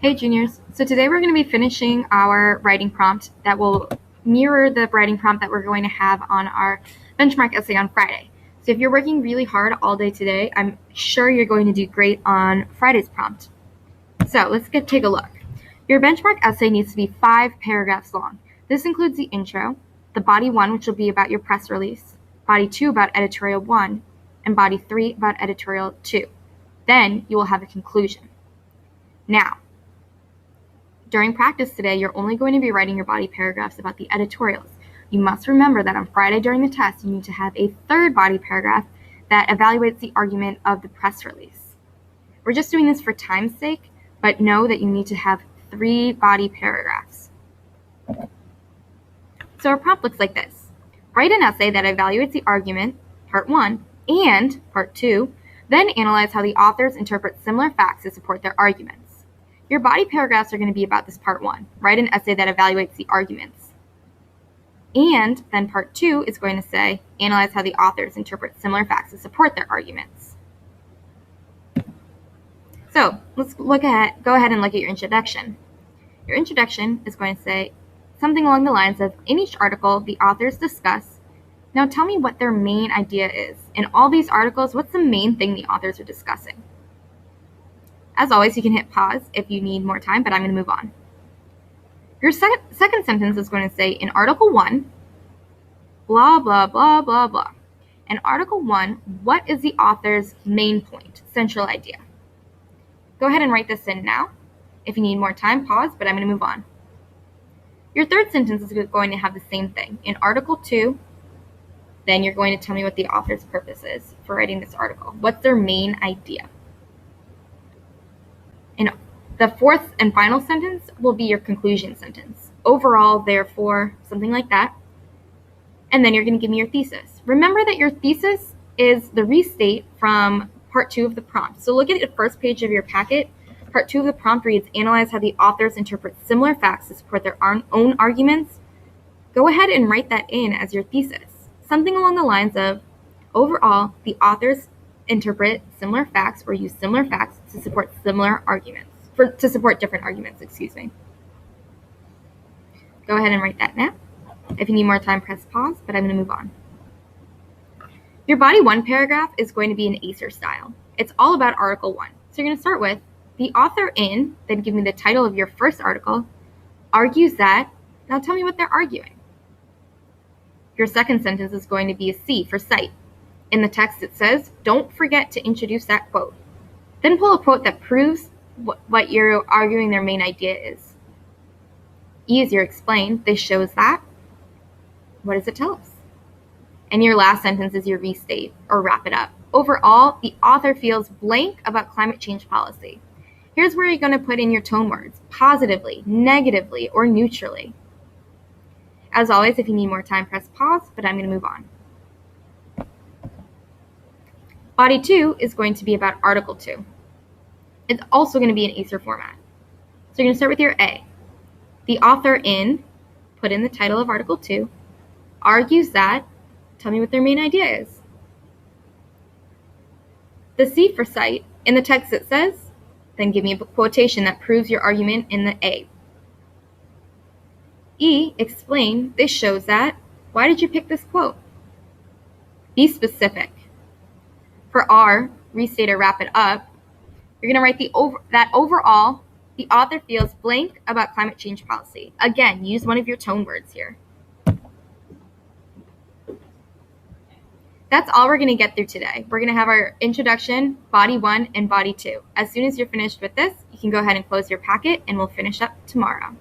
Hey juniors, so today we're going to be finishing our writing prompt that will mirror the writing prompt that we're going to have on our benchmark essay on Friday. So if you're working really hard all day today, I'm sure you're going to do great on Friday's prompt. So let's take a look. Your benchmark essay needs to be 5 paragraphs long. This includes the intro, the body 1, which will be about your press release, body 2 about editorial 1, and body 3 about editorial 2. Then you will have a conclusion. Now, during practice today, you're only going to be writing your body paragraphs about the editorials. You must remember that on Friday during the test, you need to have a third body paragraph that evaluates the argument of the press release. We're just doing this for time's sake, but know that you need to have 3 body paragraphs. So our prompt looks like this. Write an essay that evaluates the argument, part 1, and part 2, then analyze how the authors interpret similar facts to support their arguments. Your body paragraphs are going to be about this part 1. Write an essay that evaluates the arguments. And then part 2 is going to say, analyze how the authors interpret similar facts to support their arguments. So let's go ahead and look at your introduction. Your introduction is going to say something along the lines of, in each article, the authors discuss, now tell me what their main idea is. In all these articles, what's the main thing the authors are discussing? As always, you can hit pause if you need more time, but I'm going to move on. Your second sentence is going to say, in Article 1, blah, blah, blah, blah, blah. In Article 1, what is the author's main point, central idea? Go ahead and write this in now. If you need more time, pause, but I'm going to move on. Your third sentence is going to have the same thing. In Article 2, then you're going to tell me what the author's purpose is for writing this article. What's their main idea? And the fourth and final sentence will be your conclusion sentence. Overall, therefore, something like that. And then you're going to give me your thesis. Remember that your thesis is the restate from part 2 of the prompt. So look at the first page of your packet. Part 2 of the prompt reads, analyze how the authors interpret similar facts to support their own arguments. Go ahead and write that in as your thesis. Something along the lines of, overall, the authors interpret similar facts or use similar facts to support similar arguments, to support different arguments, excuse me. Go ahead and write that now. If you need more time, press pause, but I'm going to move on. Your body 1 paragraph is going to be an ACER style. It's all about Article 1. So you're going to start with, the author in, then give me the title of your first article, argues that, now tell me what they're arguing. Your second sentence is going to be a C for cite. In the text it says, don't forget to introduce that quote. Then pull a quote that proves what you're arguing their main idea is. E is your explain. This shows that. What does it tell us? And your last sentence is your restate or wrap it up. Overall, the author feels blank about climate change policy. Here's where you're going to put in your tone words, positively, negatively, or neutrally. As always, if you need more time, press pause, but I'm going to move on. Body 2 is going to be about Article 2. It's also going to be an ACER format. So you're going to start with your A. The author in, put in the title of Article 2, argues that, tell me what their main idea is. The C for cite, in the text it says, then give me a quotation that proves your argument in the A. E, explain, this shows that, why did you pick this quote? Be specific. For R, restate or wrap it up, you're going to write that overall, the author feels blank about climate change policy. Again, use one of your tone words here. That's all we're going to get through today. We're going to have our introduction, body 1, and body 2. As soon as you're finished with this, you can go ahead and close your packet, and we'll finish up tomorrow.